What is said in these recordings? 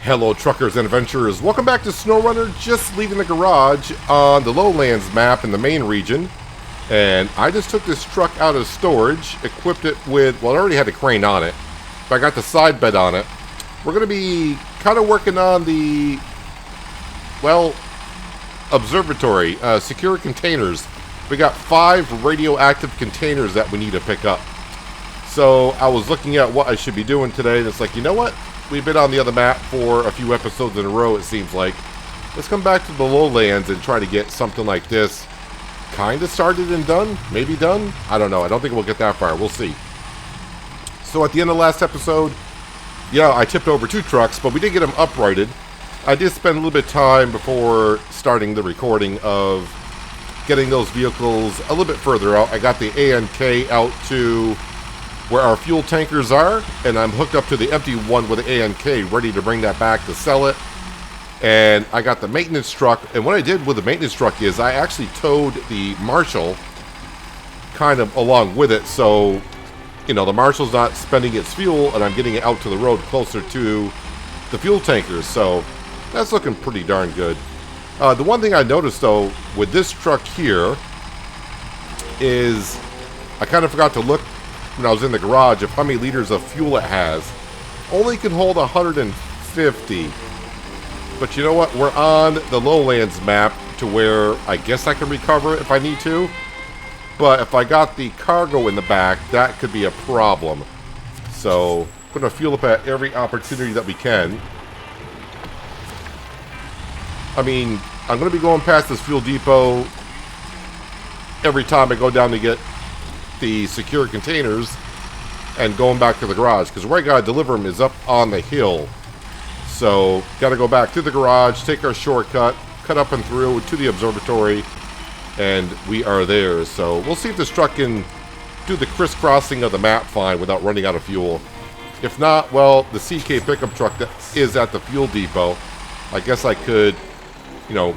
Hello truckers and adventurers, welcome back to SnowRunner. Just leaving the garage on the lowlands map in the main region. And I just took this truck out of storage, equipped it with, well, it already had a crane on it, but I got the side bed on it. We're going to be kind of working on the, well, observatory, secure containers. We got 5 radioactive containers that we need to pick up. So I was looking at what I should be doing today, and it's like, you know what? We've been on the other map for a few episodes in a row, it seems like. Let's come back to the lowlands and try to get something like this kind of started and done. Maybe done? I don't know. I don't think we'll get that far. We'll see. So at the end of the last episode, yeah, I tipped over 2 trucks, but we did get them uprighted. I did spend a little bit of time before starting the recording of getting those vehicles a little bit further out. I got the ANK out to where our fuel tankers are, and I'm hooked up to the empty one with the ANK, ready to bring that back to sell it. And I got the maintenance truck, and what I did with the maintenance truck is I actually towed the Marshall kind of along with it, so, you know, the Marshall's not spending its fuel, and I'm getting it out to the road closer to the fuel tankers, so that's looking pretty darn good. The one thing I noticed, though, with this truck here is I kind of forgot to look when I was in the garage of how many liters of fuel it has. Only can hold 150. But you know what? We're on the lowlands map to where I guess I can recover it if I need to. But if I got the cargo in the back, that could be a problem. So I'm going to fuel up at every opportunity that we can. I mean, I'm going to be going past this fuel depot every time I go down to get the secure containers and going back to the garage, because where I gotta deliver them is up on the hill. So gotta go back to the garage, take our shortcut, cut up and through to the observatory, and we are there. So we'll see if this truck can do the crisscrossing of the map fine without running out of fuel. If not, well, the CK pickup truck that is at the fuel depot, I guess I could, you know,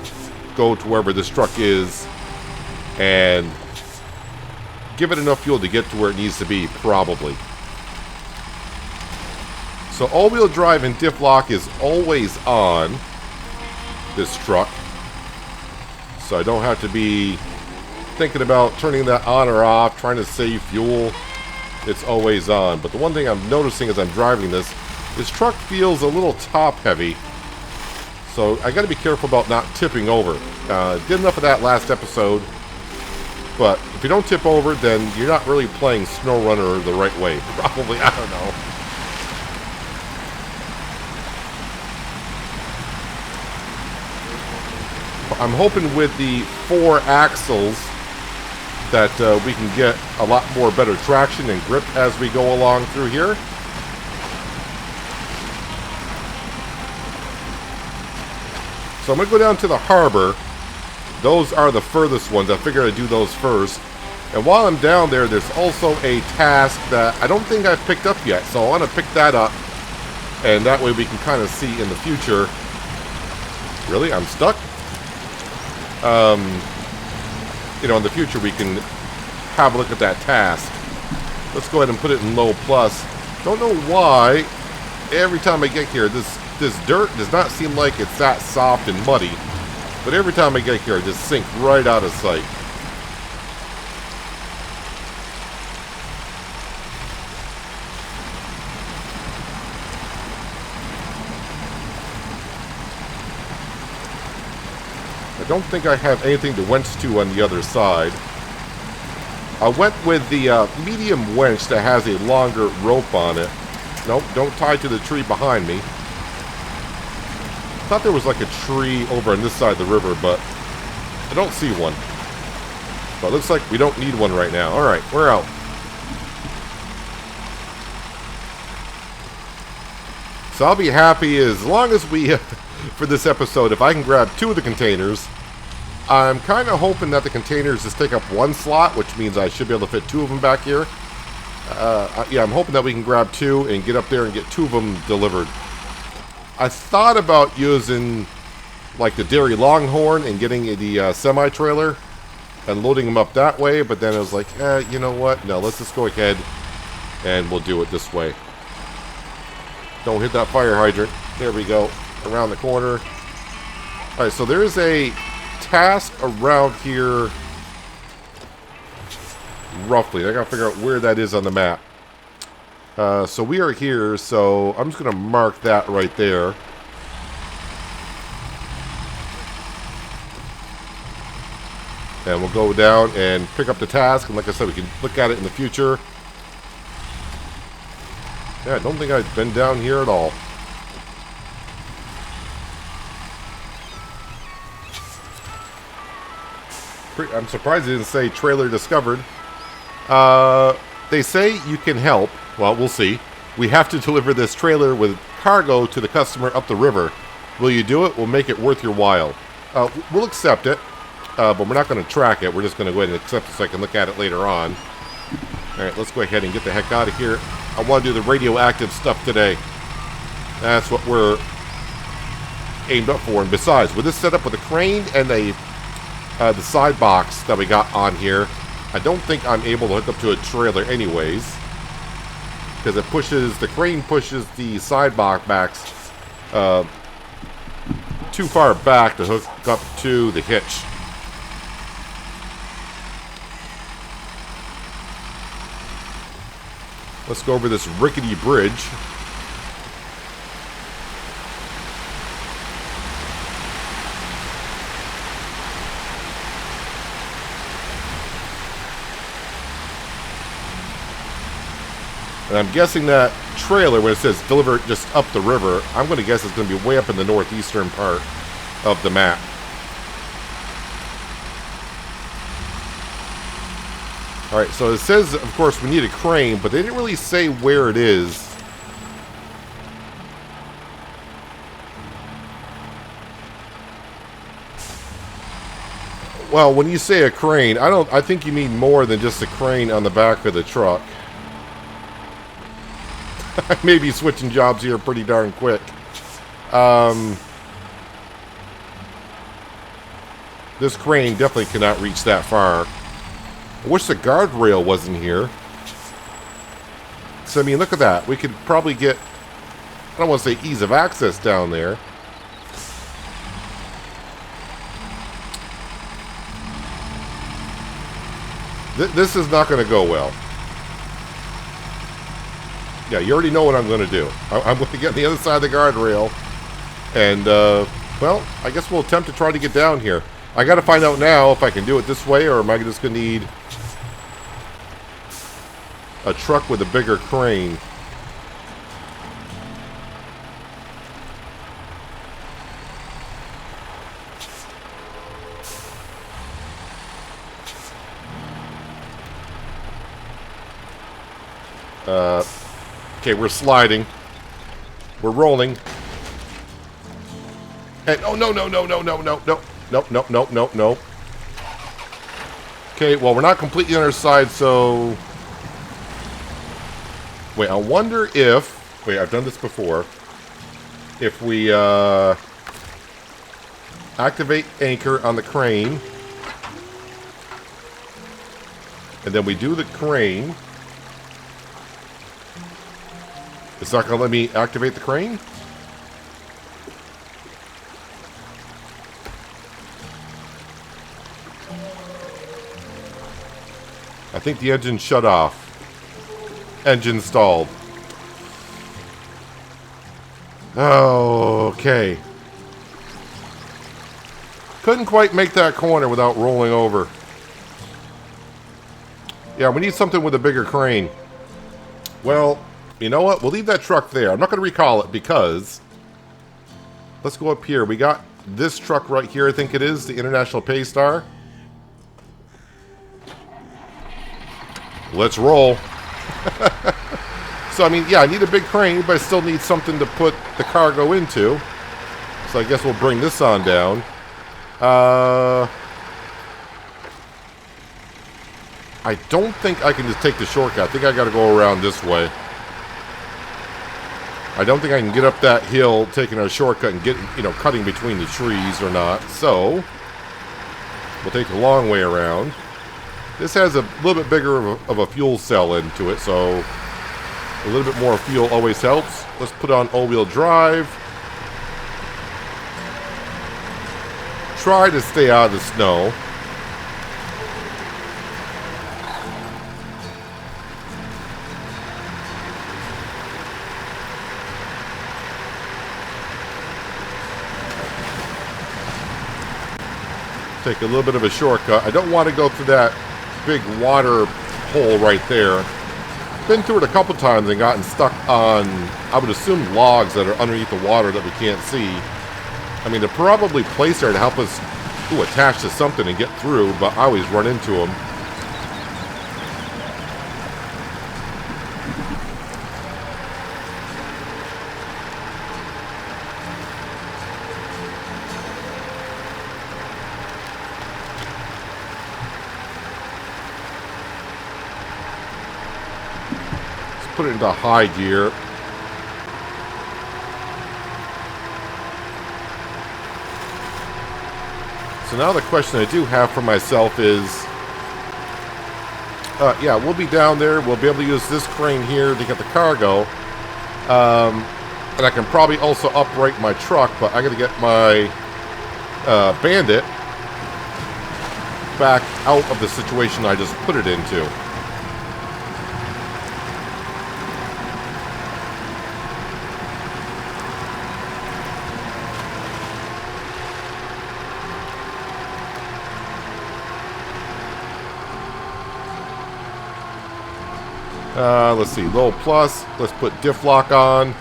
go to wherever this truck is and give it enough fuel to get to where it needs to be, probably. So all-wheel drive and diff lock is always on this truck. So I don't have to be thinking about turning that on or off, trying to save fuel. It's always on. But the one thing I'm noticing as I'm driving this truck feels a little top-heavy. So I got to be careful about not tipping over. Did enough of that last episode. But if you don't tip over, then you're not really playing SnowRunner the right way. Probably, I don't know. I'm hoping with the 4 axles that we can get a lot more better traction and grip as we go along through here. So I'm going to go down to the harbor. Those are the furthest ones. I figured I'd do those first. And while I'm down there, there's also a task that I don't think I've picked up yet. So I want to pick that up. And that way we can kind of see in the future. Really? I'm stuck? You know, in the future we can have a look at that task. Let's go ahead and put it in low plus. Don't know why every time I get here, this dirt does not seem like it's that soft and muddy. But every time I get here, I just sink right out of sight. I don't think I have anything to winch to on the other side. I went with the medium winch that has a longer rope on it. Nope, don't tie to the tree behind me. I thought there was like a tree over on this side of the river, but I don't see one. But it looks like we don't need one right now. Alright, we're out. So I'll be happy as long as we, for this episode, if I can grab 2 of the containers. I'm kind of hoping that the containers just take up 1 slot, which means I should be able to fit 2 of them back here. Yeah, I'm hoping that we can grab 2 and get up there and get 2 of them delivered. I thought about using like the Dairy Longhorn and getting the semi-trailer and loading them up that way, but then I was like, you know what? No, let's just go ahead and we'll do it this way. Don't hit that fire hydrant. There we go. Around the corner. Alright, so there's a task around here. Roughly. I gotta figure out where that is on the map. So we are here, so I'm just gonna mark that right there. And we'll go down and pick up the task, and like I said, we can look at it in the future. Yeah, I don't think I've been down here at all. I'm surprised they didn't say trailer discovered. They say you can help. Well, we'll see. We have to deliver this trailer with cargo to the customer up the river. Will you do it? We'll make it worth your while. We'll accept it, but we're not going to track it. We're just going to go ahead and accept it so I can look at it later on. Alright, let's go ahead and get the heck out of here. I want to do the radioactive stuff today. That's what we're aimed up for. And besides, with this setup with the crane and the side box that we got on here, I don't think I'm able to hook up to a trailer anyways. Because it pushes, the crane pushes the side backs too far back to hook up to the hitch. Let's go over this rickety bridge. And I'm guessing that trailer, when it says deliver just up the river, I'm going to guess it's going to be way up in the northeastern part of the map. Alright, so it says, of course, we need a crane, but they didn't really say where it is. Well, when you say a crane, I think you mean more than just a crane on the back of the truck. I may be switching jobs here pretty darn quick. This crane definitely cannot reach that far. I wish the guardrail wasn't here. So, I mean, look at that. We could probably get, I don't want to say ease of access down there. This is not going to go well. Yeah, you already know what I'm going to do. I'm going to get on the other side of the guardrail. And, well, I guess we'll attempt to try to get down here. I got to find out now if I can do it this way, or am I just going to need a truck with a bigger crane. Okay, we're sliding. We're rolling. And oh no no no no no no no no no no no no. Okay, well we're not completely on our side, so wait, I wonder if I've done this before. If we activate anchor on the crane, and then we do the crane, it's not going to let me activate the crane? I think the engine shut off. Engine stalled. Oh, okay. Couldn't quite make that corner without rolling over. Yeah, we need something with a bigger crane. Well, you know what? We'll leave that truck there. I'm not going to recall it because... Let's go up here. We got this truck right here, I think it is. The International Paystar. Let's roll. So, I mean, yeah, I need a big crane, but I still need something to put the cargo into. So I guess we'll bring this on down. I don't think I can just take the shortcut. I think I got to go around this way. I don't think I can get up that hill taking a shortcut and get, you know, cutting between the trees or not. So, we'll take the long way around. This has a little bit bigger of a fuel cell into it, so a little bit more fuel always helps. Let's put on all-wheel drive. try to stay out of the snow. Take a little bit of a shortcut. I don't want to go through that big water hole right there. Been through it a couple times and gotten stuck on, I would assume, logs that are underneath the water that we can't see. I mean, they're probably placed there to help us attach to something and get through, but I always run into them. Put it into high gear. So now the question I do have for myself is, yeah, we'll be down there. We'll be able to use this crane here to get the cargo. And I can probably also upright my truck, but I got to get my Bandit back out of the situation I just put it into. Let's see, low plus. Let's put diff lock on.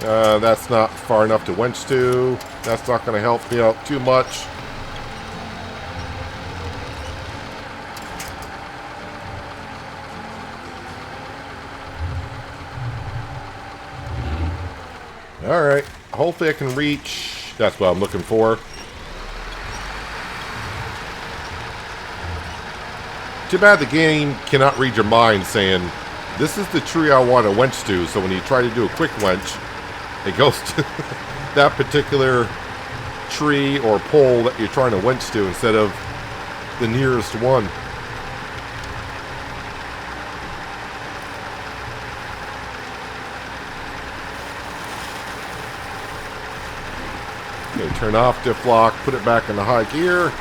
That's not far enough to winch to. That's not going to help me out too much. Alright, hopefully I can reach. That's what I'm looking for. Too bad the game cannot read your mind saying, this is the tree I want to winch to, so when you try to do a quick winch, it goes to that particular tree or pole that you're trying to winch to instead of the nearest one. Okay, turn off diff lock, put it back in the high gear.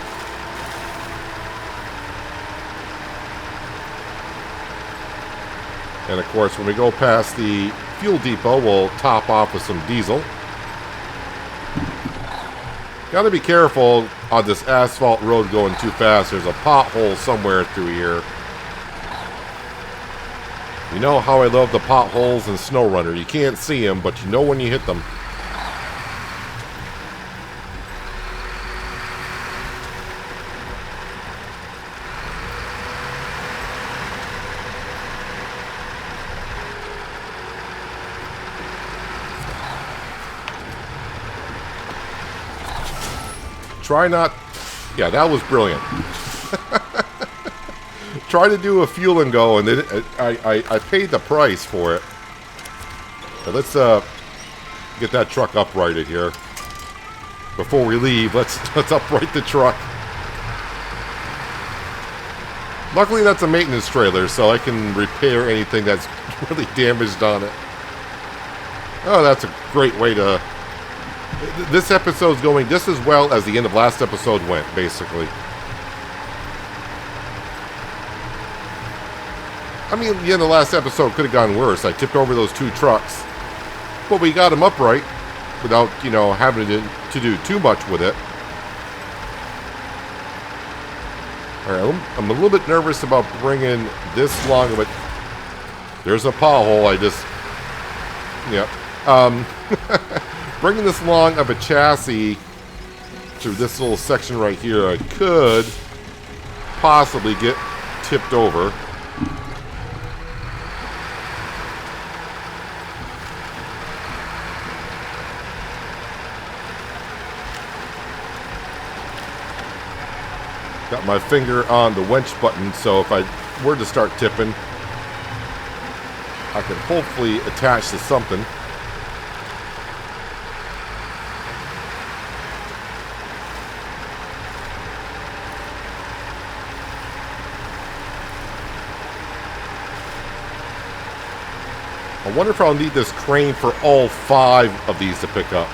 And of course, when we go past the fuel depot, we'll top off with some diesel. Gotta be careful on this asphalt road going too fast. There's a pothole somewhere through here. You know how I love the potholes in SnowRunner. You can't see them, but you know when you hit them. Try not... Yeah, that was brilliant. Try to do a fuel and go, and then I paid the price for it. But let's get that truck uprighted here. Before we leave, let's upright the truck. Luckily, that's a maintenance trailer, so I can repair anything that's really damaged on it. Oh, that's a great way to... This episode's going just as well as the end of last episode went, basically. I mean, the end of last episode could have gone worse. I tipped over those two trucks. But we got them upright without, you know, having to do too much with it. Alright, I'm a little bit nervous about bringing this long of a... There's a pothole, I just... Yep. Bringing this long of a chassis through this little section right here, I could possibly get tipped over. Got my finger on the winch button, so if I were to start tipping, I could hopefully attach to something. I wonder if I'll need this crane for all 5 of these to pick up.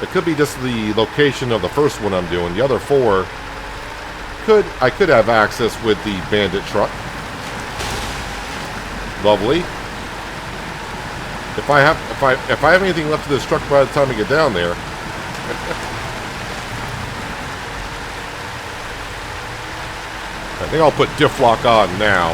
It could be just the location of the first one I'm doing. The other 4 I could have access with the bandit truck. Lovely. If I have anything left of this truck by the time I get down there. I think I'll put diff lock on now.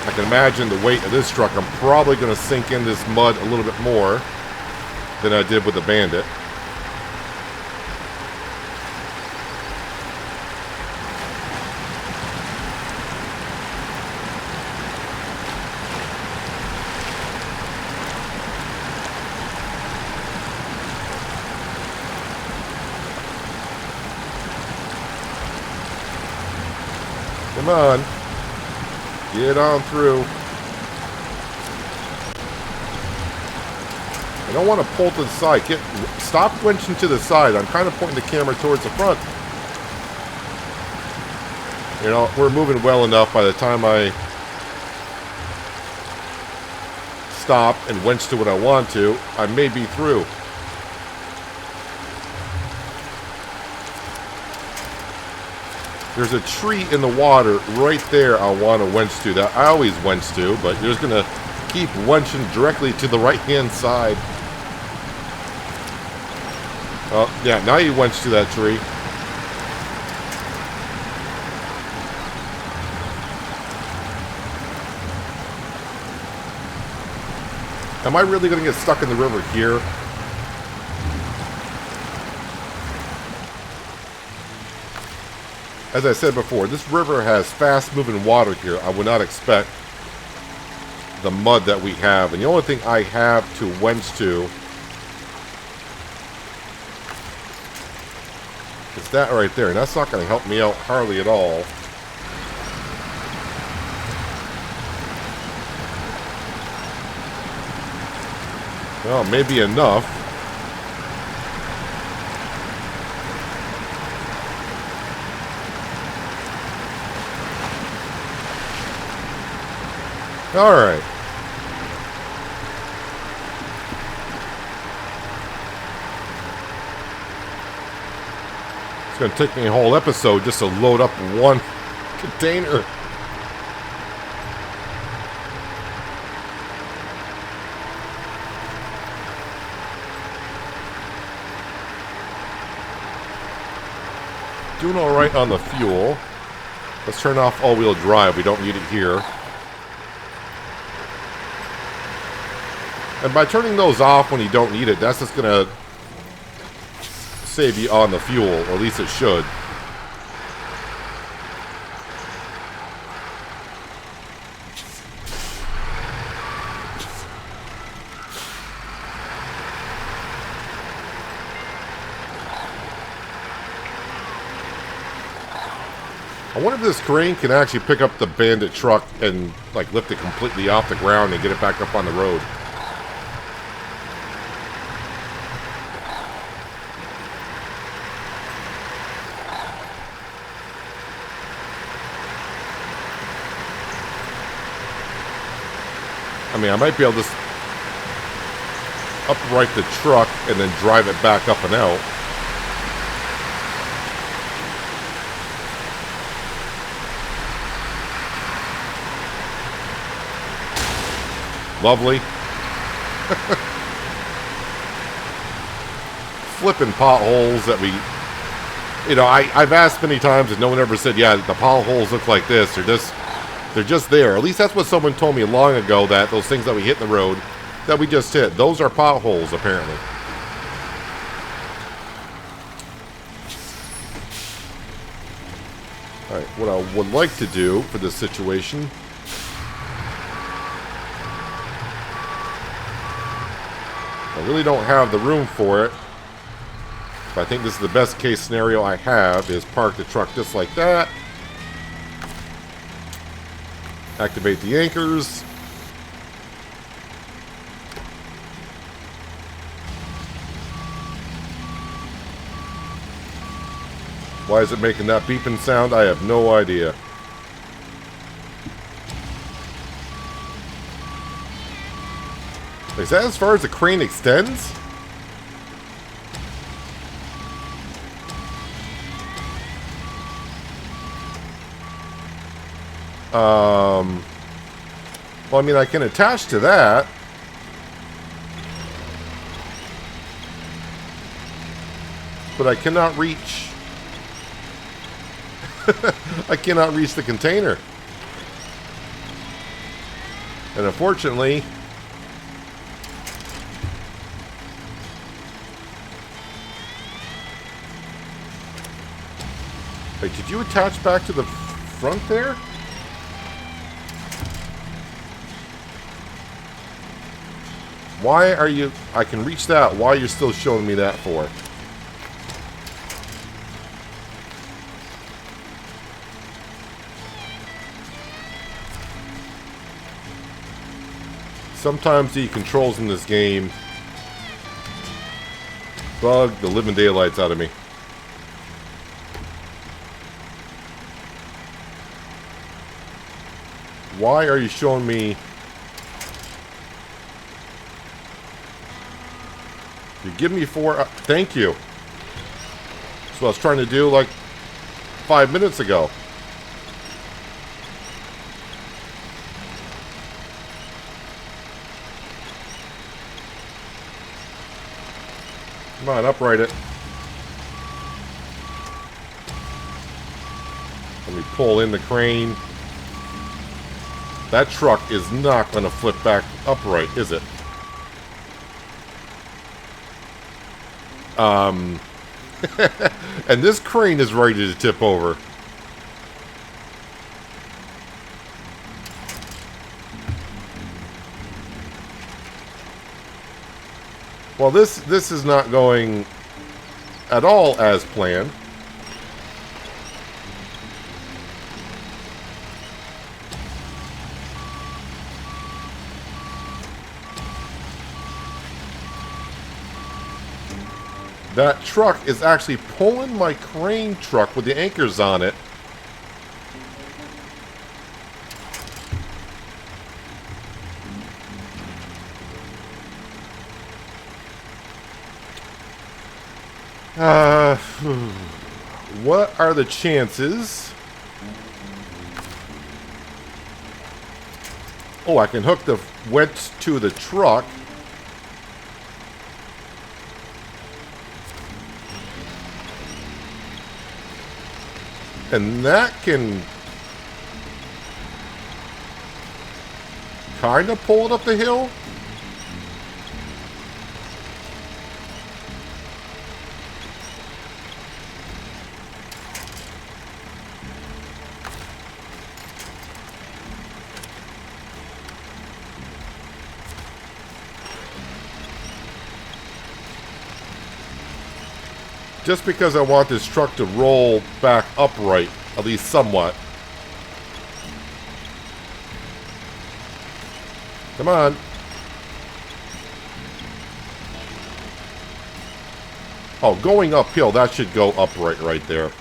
I can imagine the weight of this truck. I'm probably going to sink in this mud a little bit more than I did with the Bandit. Come on. Get on through. I don't want to pull to the side. Stop winching to the side. I'm kind of pointing the camera towards the front. You know, we're moving well enough by the time I stop and winch to what I want to. I may be through. There's a tree in the water right there I want to winch to. That I always winch to, but you're just going to keep winching directly to the right-hand side. Oh, yeah, now you winch to that tree. Am I really going to get stuck in the river here? As I said before, this river has fast-moving water here. I would not expect the mud that we have. And the only thing I have to winch to is that right there. And that's not going to help me out hardly at all. Well, maybe enough. All right. It's going to take me a whole episode just to load up one container. Doing all right on the fuel. Let's turn off all-wheel drive. We don't need it here. And by turning those off when you don't need it, that's just going to save you on the fuel, or at least it should. I wonder if this crane can actually pick up the Bandit truck and like lift it completely off the ground and get it back up on the road. I mean, I might be able to just upright the truck and then drive it back up and out. Lovely. Flipping potholes that we... You know, I've asked many times and no one ever said, yeah, the potholes look like this. They're just there. At least that's what someone told me long ago, that those things that we hit in the road that we just hit, those are potholes, apparently. Alright, what I would like to do for this situation... I really don't have the room for it. But I think this is the best case scenario I have, is park the truck just like that. Activate the anchors. Why is it making that beeping sound? I have no idea. Is that as far as the crane extends? Well, I mean, I can attach to that. But I cannot reach. I cannot reach the container. And unfortunately, wait, did you attach back to the front there? Why are you... I can reach that. Why are you still showing me that for? Sometimes the controls in this game bug the living daylights out of me. Why are you showing me... You give me 4... thank you. That's what I was trying to do like 5 minutes ago. Come on, upright it. Let me pull in the crane. That truck is not going to flip back upright, is it? And this crane is ready to tip over. Well, this is not going at all as planned. That truck is actually pulling my crane truck with the anchors on it. What are the chances? Oh, I can hook the wets to the truck. And that can kind of pull it up the hill. Just because I want this truck to roll back upright, at least somewhat. Come on. Oh, going uphill, that should go upright right there.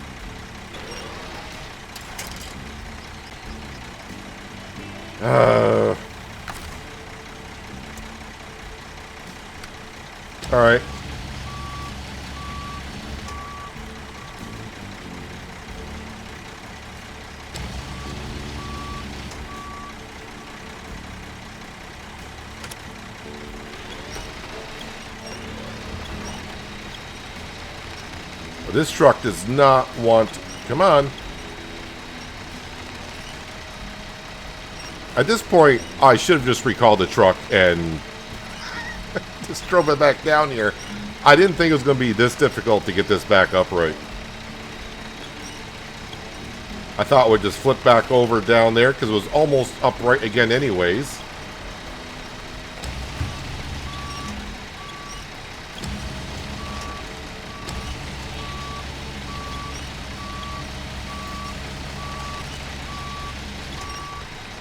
All right. This truck does not want... Come on. At this point, I should have just recalled the truck and just drove it back down here. I didn't think it was going to be this difficult to get this back upright. I thought it would just flip back over down there because it was almost upright again anyways.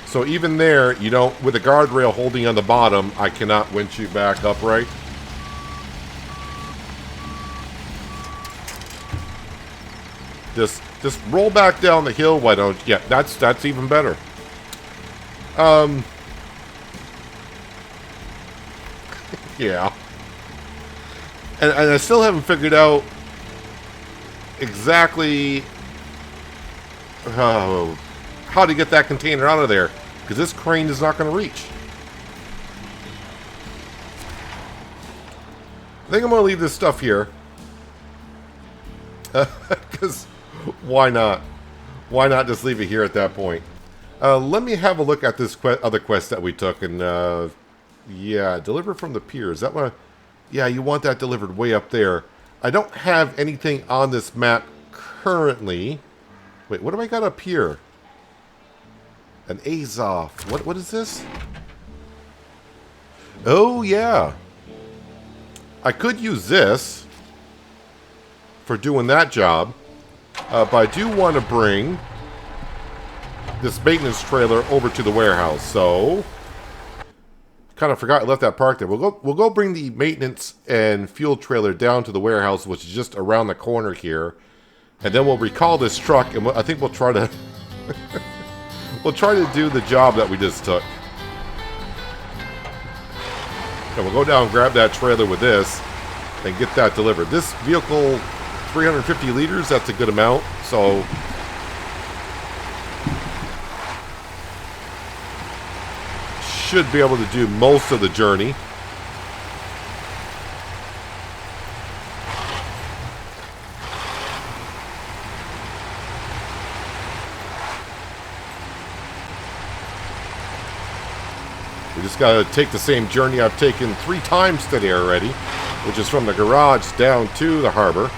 So even there, you know, with the guardrail holding on the bottom, I cannot winch you back upright. Just roll back down the hill. Why don't? Yeah, that's even better. Yeah. And I still haven't figured out exactly how to get that container out of there, because this crane is not going to reach. I think I'm going to leave this stuff here. Because why not? Why not just leave it here at that point? Let me have a look at this other quest that we took. And, yeah, deliver from the pier. Is that what? Yeah, you want that delivered way up there. I don't have anything on this map currently. Wait, what do I got up here? An Azov. What is this? Oh, yeah. I could use this for doing that job. But I do want to bring this maintenance trailer over to the warehouse. So, kind of forgot I left that parked there. We'll go bring the maintenance and fuel trailer down to the warehouse, which is just around the corner here. And then we'll recall this truck, and I think we'll try to we'll try to do the job that we just took. And we'll go down and grab that trailer with this and get that delivered. This vehicle, 350 liters, that's a good amount. So should be able to do most of the journey. We just got to take the same journey I've taken 3 times today already, which is from the garage down to the harbor.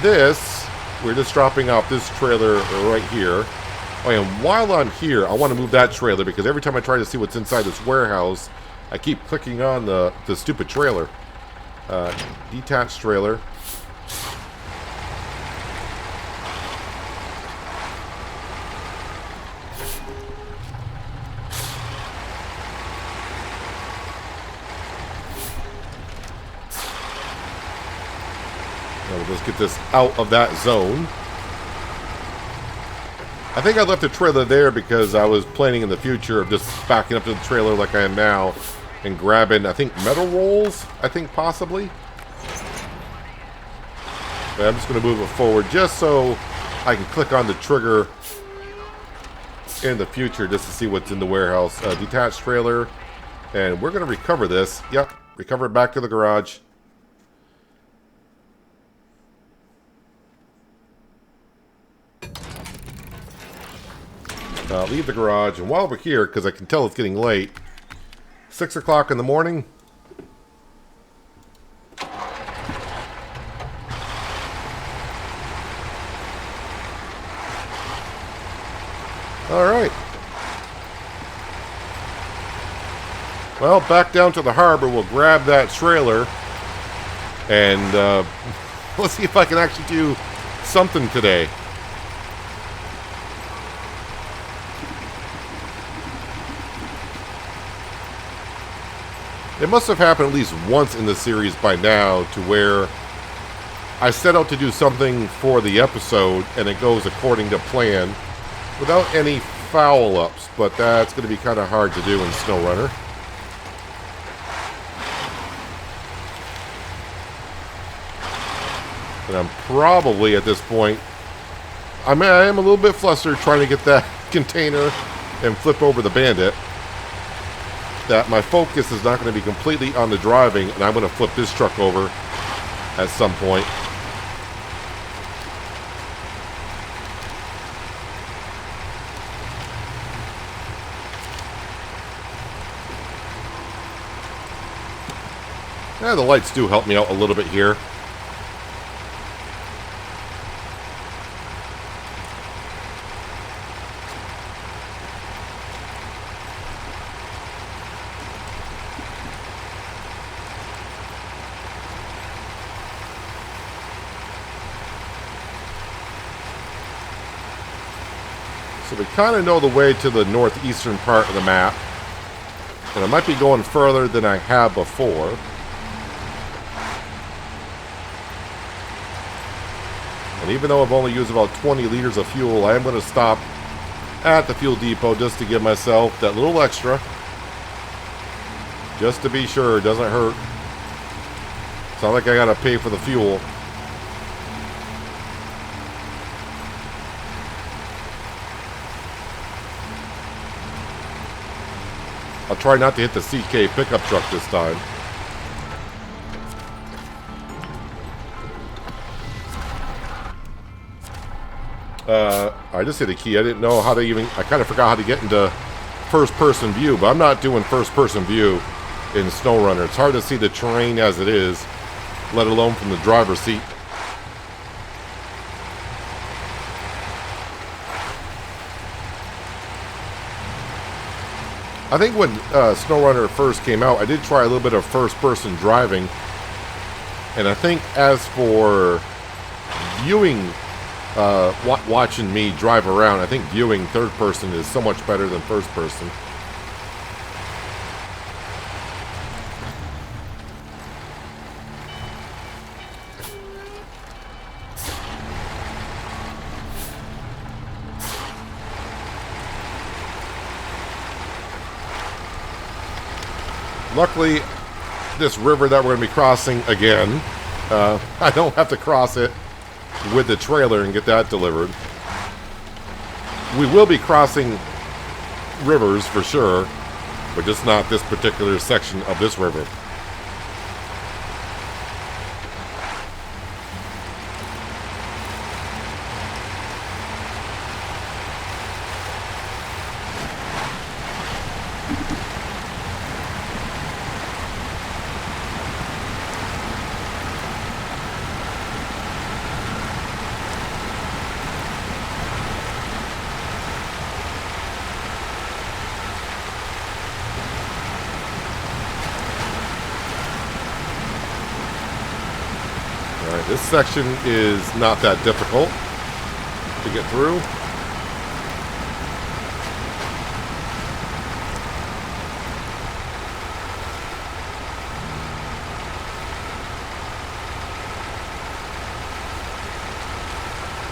This, we're just dropping off this trailer right here. Oh, and while I'm here, I want to move that trailer, because every time I try to see what's inside this warehouse, I keep clicking on the stupid trailer. Detached trailer. We'll just get this out of that zone. I think I left the trailer there because I was planning in the future of just backing up to the trailer like I am now and grabbing, I think, metal rolls, I think, possibly. But I'm just going to move it forward just so I can click on the trigger in the future just to see what's in the warehouse. Detached trailer. And we're going to recover this. Yep, recover it back to the garage. Leave the garage, and while we're here, because I can tell it's getting late, 6 o'clock in the morning. Alright. Well, back down to the harbor, we'll grab that trailer, and let's see if I can actually do something today. It must have happened at least once in the series by now to where I set out to do something for the episode and it goes according to plan without any foul-ups, but that's going to be kind of hard to do in SnowRunner. And I'm probably at this point, I am a little bit flustered trying to get that container and flip over the bandit. That my focus is not going to be completely on the driving, and I'm going to flip this truck over at some point. Yeah, the lights do help me out a little bit here. So we kind of know the way to the northeastern part of the map. And I might be going further than I have before. And even though I've only used about 20 liters of fuel, I am going to stop at the fuel depot just to give myself that little extra. Just to be sure it doesn't hurt. It's not like I got to pay for the fuel. I'll try not to hit the CK pickup truck this time. I just hit a key. I didn't know how to even... I kind of forgot how to get into first-person view, but I'm not doing first-person view in SnowRunner. It's hard to see the terrain as it is, let alone from the driver's seat. I think when SnowRunner first came out, I did try a little bit of first-person driving. And I think as for viewing, watching me drive around, I think viewing third-person is so much better than first-person. Luckily, this river that we're going to be crossing again, I don't have to cross it with the trailer and get that delivered. We will be crossing rivers for sure, but just not this particular section of this river. This section is not that difficult to get through.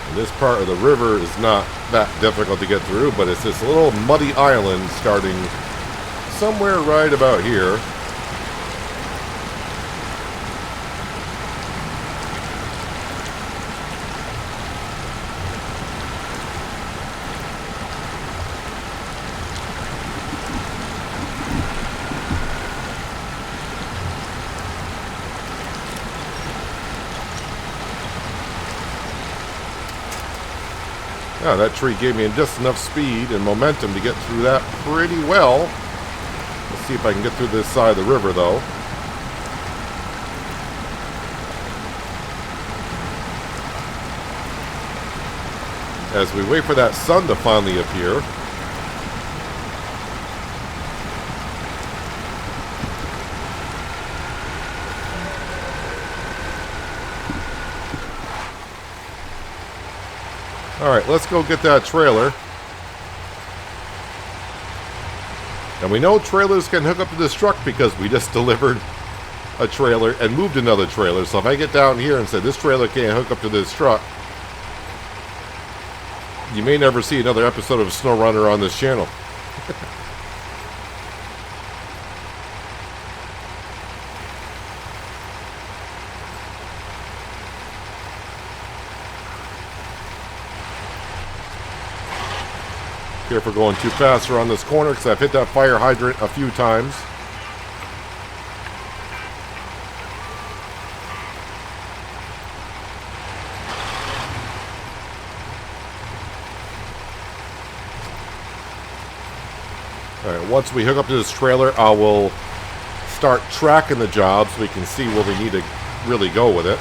And this part of the river is not that difficult to get through, but it's this little muddy island starting somewhere right about here. Yeah, that tree gave me just enough speed and momentum to get through that pretty well. Let's see if I can get through this side of the river, though. As we wait for that sun to finally appear. Alright, let's go get that trailer. And we know trailers can hook up to this truck because we just delivered a trailer and moved another trailer. So if I get down here and say this trailer can't hook up to this truck, you may never see another episode of SnowRunner on this channel. Careful going too fast around this corner because I've hit that fire hydrant a few times. Alright, once we hook up to this trailer, I will start tracking the job so we can see where we need to really go with it.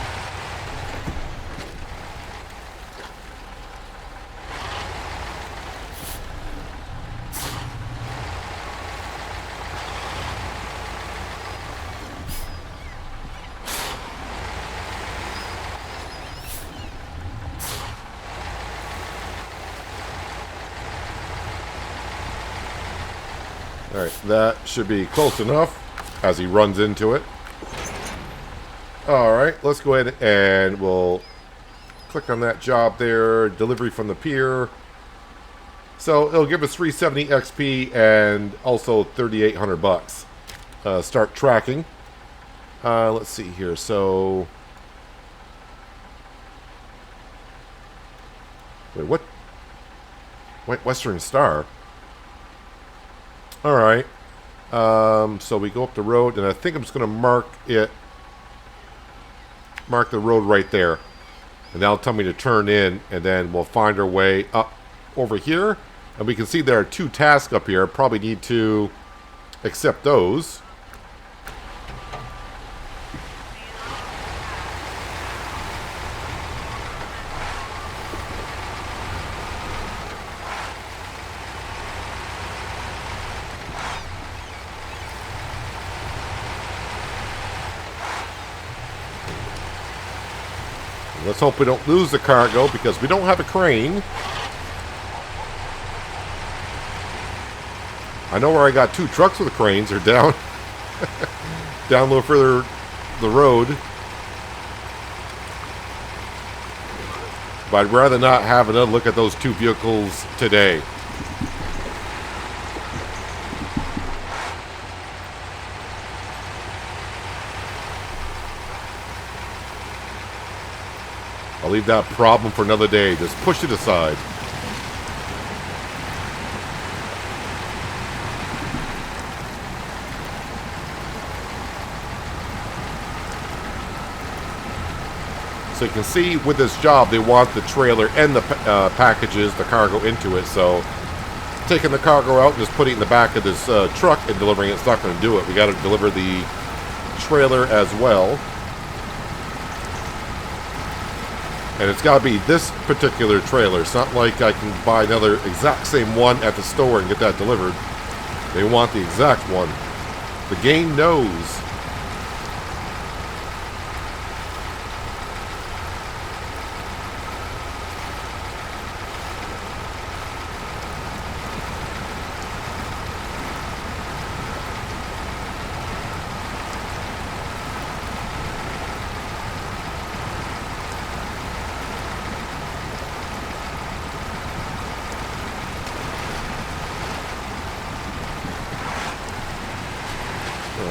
Alright, that should be close enough as he runs into it. Alright, let's go ahead and we'll click on that job there. Delivery from the pier. So it'll give us 370 XP and also 3,800 bucks. Start tracking. Let's see here. So, wait, what? Western Star. All right. So we go up the road, and I think I'm just going to mark the road right there, and that'll tell me to turn in, and then we'll find our way up over here, and we can see there are 2 tasks up here. Probably need to accept those. Let's hope we don't lose the cargo because we don't have a crane. I know where I got 2 trucks with cranes. They're down, down a little further the road. But I'd rather not have another look at those 2 vehicles today. I'll leave that problem for another day. Just push it aside. So you can see with this job, they want the trailer and the packages, the cargo into it. So taking the cargo out and just putting it in the back of this truck and delivering it's not going to do it. We got to deliver the trailer as well. And it's got to be this particular trailer. It's not like I can buy another exact same one at the store and get that delivered. They want the exact one. The game knows.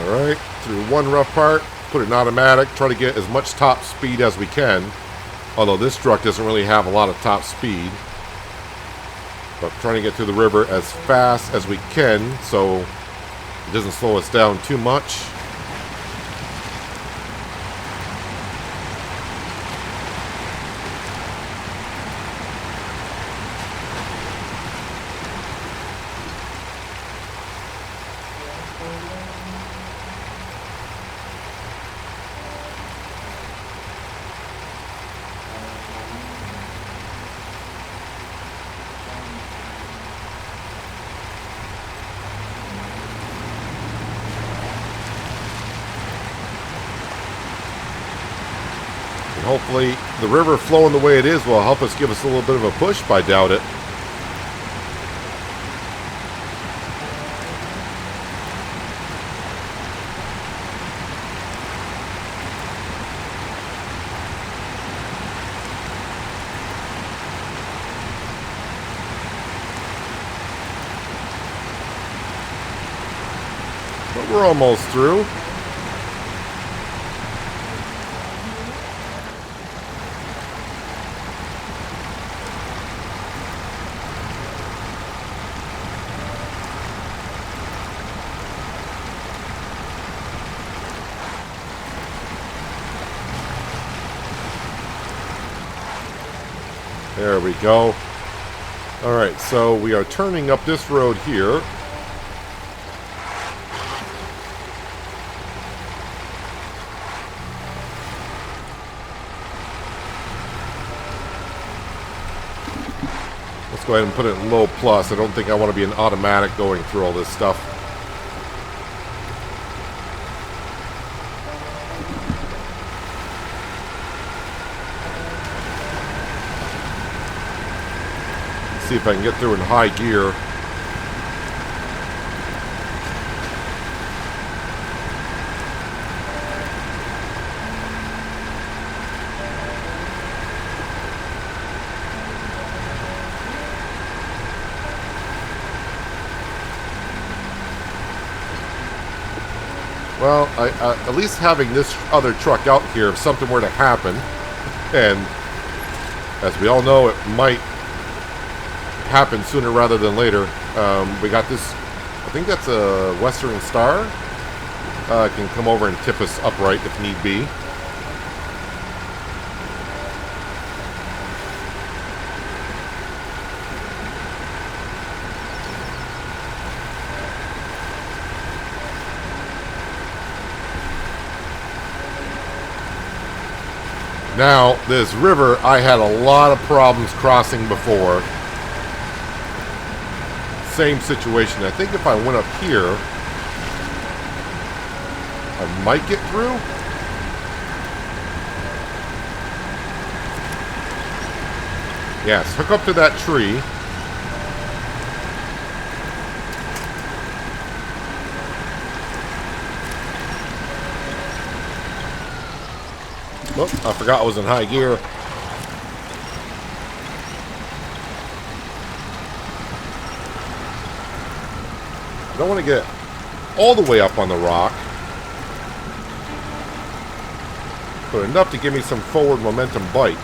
Alright, through one rough part, put it in automatic, try to get as much top speed as we can. Although this truck doesn't really have a lot of top speed. But trying to get through the river as fast as we can so it doesn't slow us down too much. Hopefully the river flowing the way it is will help us give us a little bit of a push, but I doubt it. But we're almost through. There we go. Alright, so we are turning up this road here. Let's go ahead and put it in low plus. I don't think I want to be an automatic going through all this stuff. See if I can get through in high gear. Well, at least having this other truck out here, if something were to happen, and as we all know, it might happen sooner rather than later. We got this, I think that's a Western Star. Can come over and tip us upright if need be. Now, this river, I had a lot of problems crossing before. Same situation. I think if I went up here, I might get through. Yes, hook up to that tree. Oh, I forgot I was in high gear. I don't want to get all the way up on the rock, but enough to give me some forward momentum bite.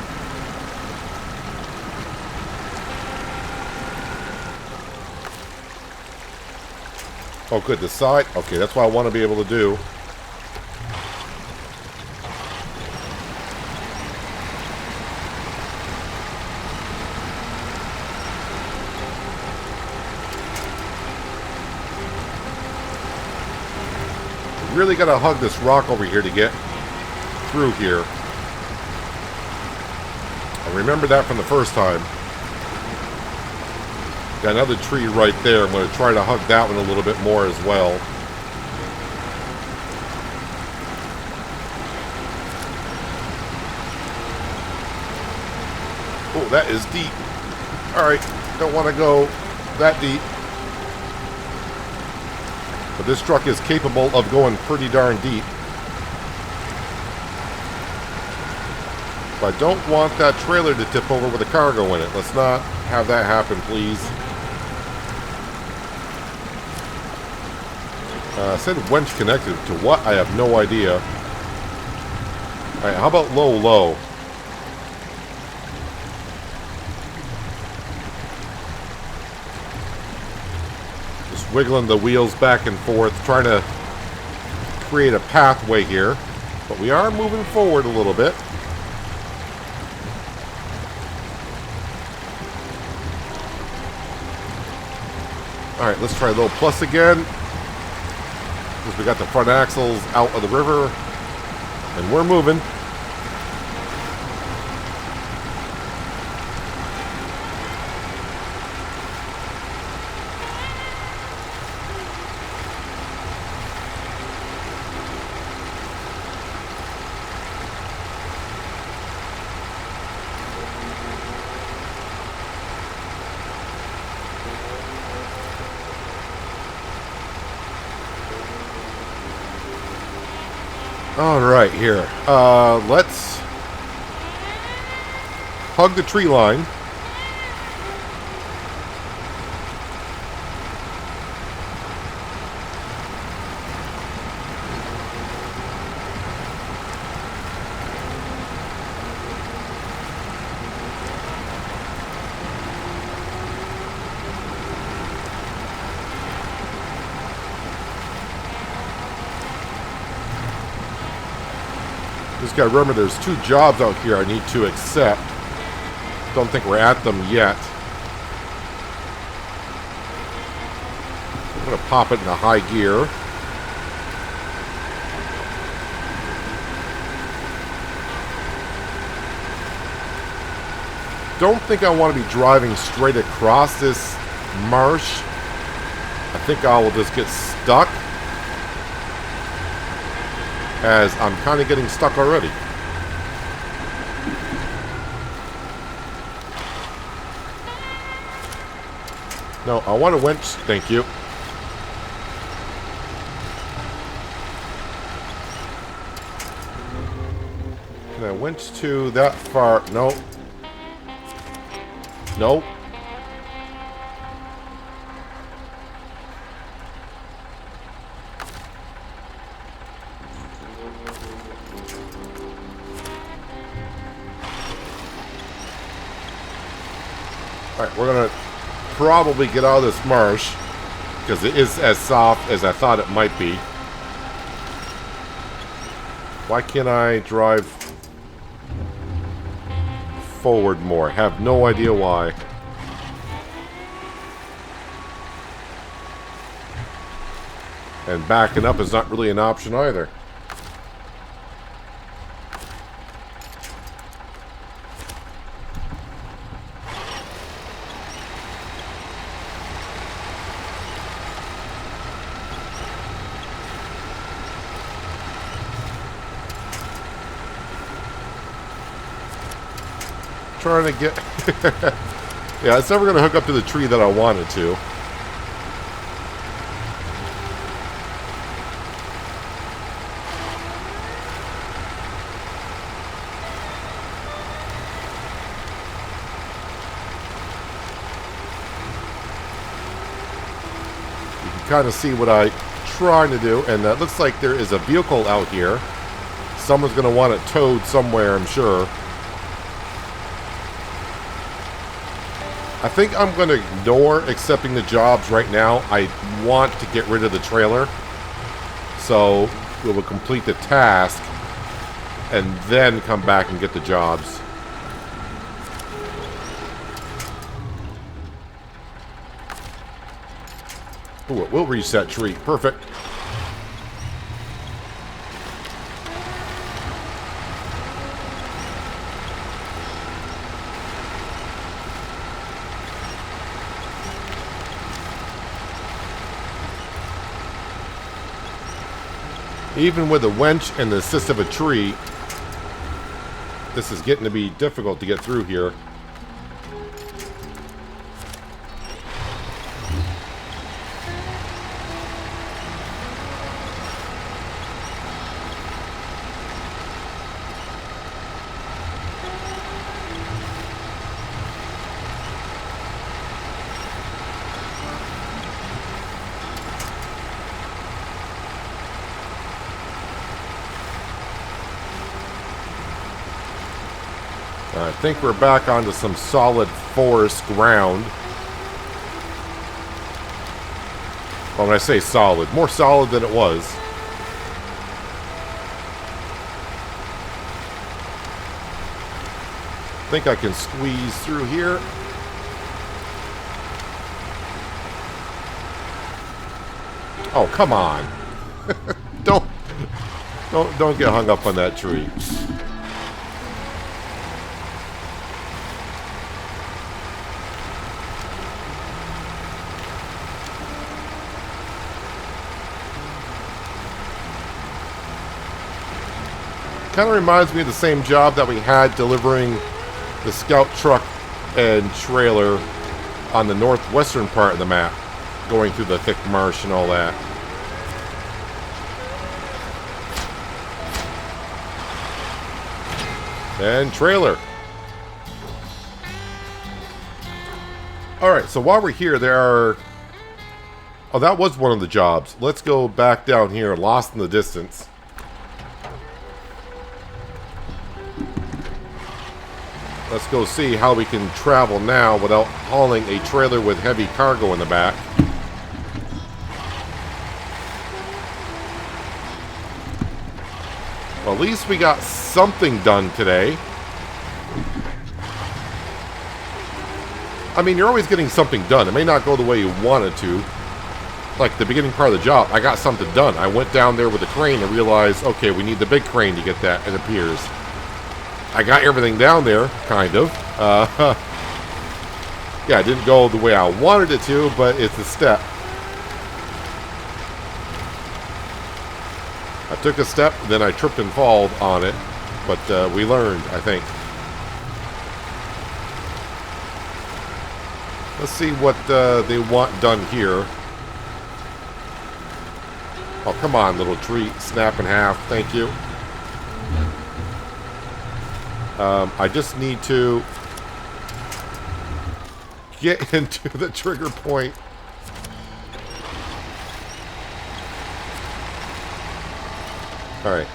Oh, good, the side. Okay, that's what I want to be able to do. Really got to hug this rock over here to get through here. I remember that from the first time. Got another tree right there. I'm going to try to hug that one a little bit more as well. Oh, that is deep. Alright, don't want to go that deep. But this truck is capable of going pretty darn deep. But I don't want that trailer to tip over with a cargo in it. Let's not have that happen, please. Said winch connected to what? I have no idea. Alright, how about low, low? Just wiggling the wheels back and forth, trying to create a pathway here. But we are moving forward a little bit. Alright, let's try low plus again. Because we got the front axles out of the river. And we're moving. Alright, here. Let's hug the tree line. Just gotta remember there's 2 jobs out here I need to accept. Don't think we're at them yet. I'm gonna pop it into high gear. Don't think I want to be driving straight across this marsh. I think I will just get stuck, as I'm kind of getting stuck already. No, I want a winch, thank you. Can I winch to that far? No. Nope. Alright, we're going to probably get out of this marsh, because it is as soft as I thought it might be. Why can't I drive forward more? Have no idea why. And backing up is not really an option either. Trying to get... yeah, it's never going to hook up to the tree that I wanted to. You can kind of see what I'm trying to do, and it looks like there is a vehicle out here. Someone's going to want it towed somewhere, I'm sure. I think I'm going to ignore accepting the jobs right now. I want to get rid of the trailer. So we will complete the task and then come back and get the jobs. Ooh, it will reset tree. Perfect. Even with a winch and the assist of a tree, this is getting to be difficult to get through here. I think we're back onto some solid forest ground. Well, when I say solid, more solid than it was. I think I can squeeze through here. Oh, come on. Don't get hung up on that tree. Kind of reminds me of the same job that we had delivering the scout truck and trailer on the northwestern part of the map, going through the thick marsh and all that. And trailer. Alright, so while we're here, there are... Oh, that was one of the jobs. Let's go back down here, lost in the distance. Let's go see how we can travel now without hauling a trailer with heavy cargo in the back. Well, at least we got something done today. I mean, you're always getting something done. It may not go the way you wanted to. Like the beginning part of the job, I got something done. I went down there with the crane and realized, okay, we need the big crane to get that, it appears. I got everything down there, kind of. Yeah, it didn't go the way I wanted it to, but it's a step. I took a step, then I tripped and falled on it, but we learned, I think. Let's see what they want done here. Oh, come on, little tree. Snap in half. Thank you. I just need to get into the trigger point. Alright,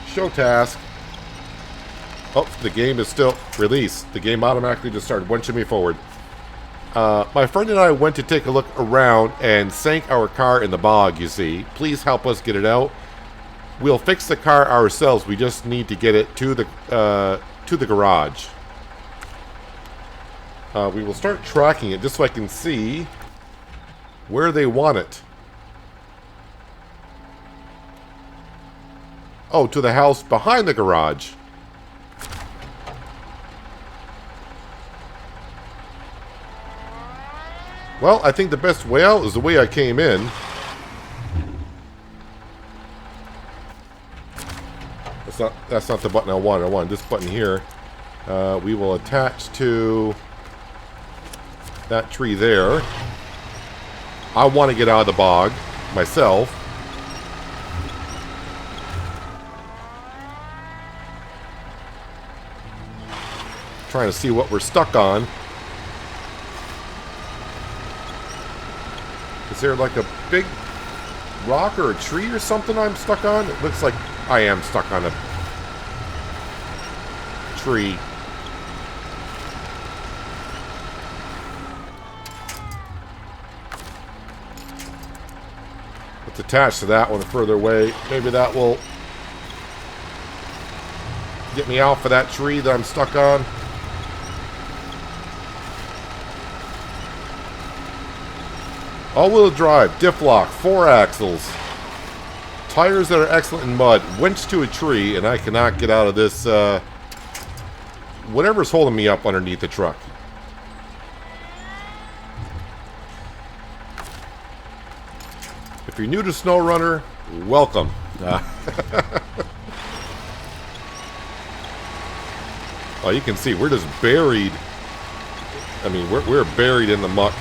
show task. Oh, the game is still released. The game automatically just started winching me forward. My friend and I went to take a look around and sank our car in the bog, you see. Please help us get it out. We'll fix the car ourselves. We just need to get it to the garage. We will start tracking it just so I can see where they want it. Oh, to the house behind the garage. Well, I think the best way out is the way I came in. That's not the button I wanted. I wanted this button here. We will attach to that tree there. I want to get out of the bog myself. Trying to see what we're stuck on. Is there like a big rock or a tree or something I'm stuck on? It looks like I am stuck on a tree. Let's attach to that one further away. Maybe that will get me out for that tree that I'm stuck on. All-wheel drive, diff lock, 4 axles. Tires that are excellent in mud. Winch to a tree, and I cannot get out of this, whatever's holding me up underneath the truck. If you're new to SnowRunner, welcome. Oh, you can see we're just buried. I mean, we're buried in the muck.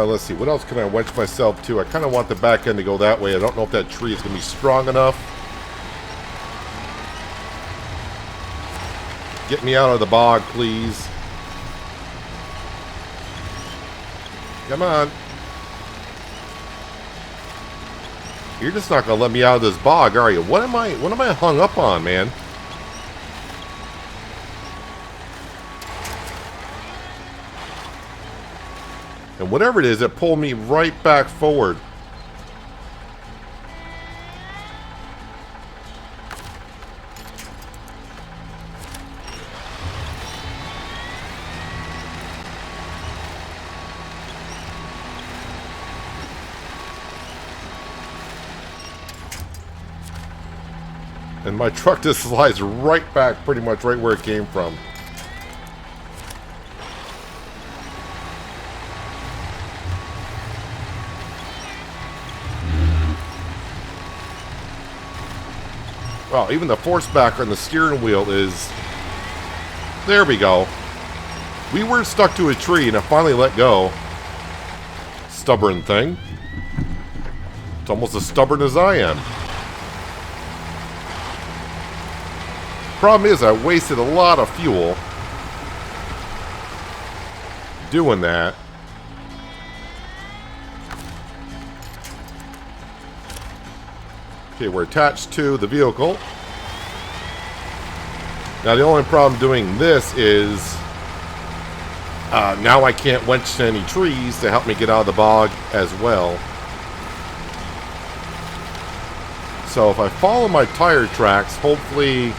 Let's see, what else can I wedge myself to? I kind of want the back end to go that way. I don't know if that tree is going to be strong enough. Get me out of the bog, please. Come on. You're just not going to let me out of this bog, are you? What am I hung up on, man? And whatever it is, it pulled me right back forward. And my truck just slides right back, pretty much right where it came from. Well, even the force backer on the steering wheel is... There we go. We were stuck to a tree and it finally let go. Stubborn thing. It's almost as stubborn as I am. Problem is, I wasted a lot of fuel doing that. Okay, we're attached to the vehicle. Now the only problem doing this is now I can't winch to any trees to help me get out of the bog as well. So if I follow my tire tracks, hopefully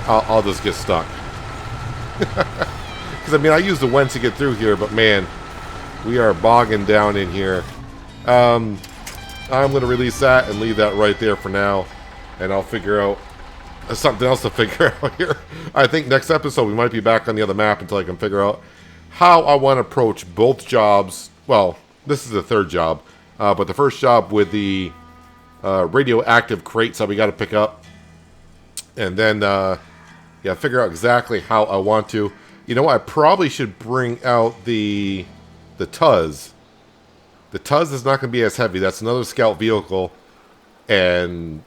I'll just get stuck. Because I mean, I use the winch to get through here, but man, we are bogging down in here. I'm going to release that and leave that right there for now. And I'll figure out something else to figure out here. I think next episode we might be back on the other map until I can figure out how I want to approach both jobs. Well, this is the third job. But the first job with the radioactive crates that we got to pick up. And then, yeah, figure out exactly how I want to. You know, I probably should bring out the Tuz. The Tuz is not going to be as heavy. That's another scout vehicle. And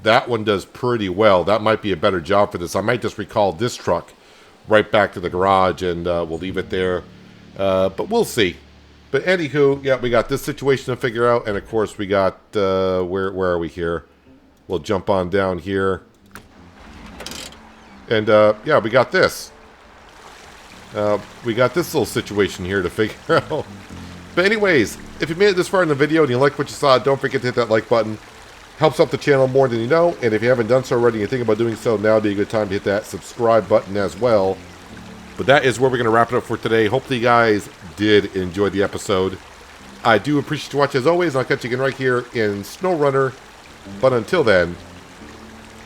that one does pretty well. That might be a better job for this. I might just recall this truck right back to the garage, and we'll leave it there. But we'll see. But anywho, yeah, we got this situation to figure out, and of course we got, where are we here? We'll jump on down here. And, yeah, we got this. We got this little situation here to figure out. But anyways, if you made it this far in the video and you like what you saw, don't forget to hit that like button. Helps out the channel more than you know. And if you haven't done so already and you think about doing so, now would be a good time to hit that subscribe button as well. But that is where we're going to wrap it up for today. Hopefully you guys did enjoy the episode. I do appreciate you watching as always. I'll catch you again right here in SnowRunner. But until then,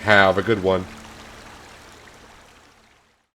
have a good one.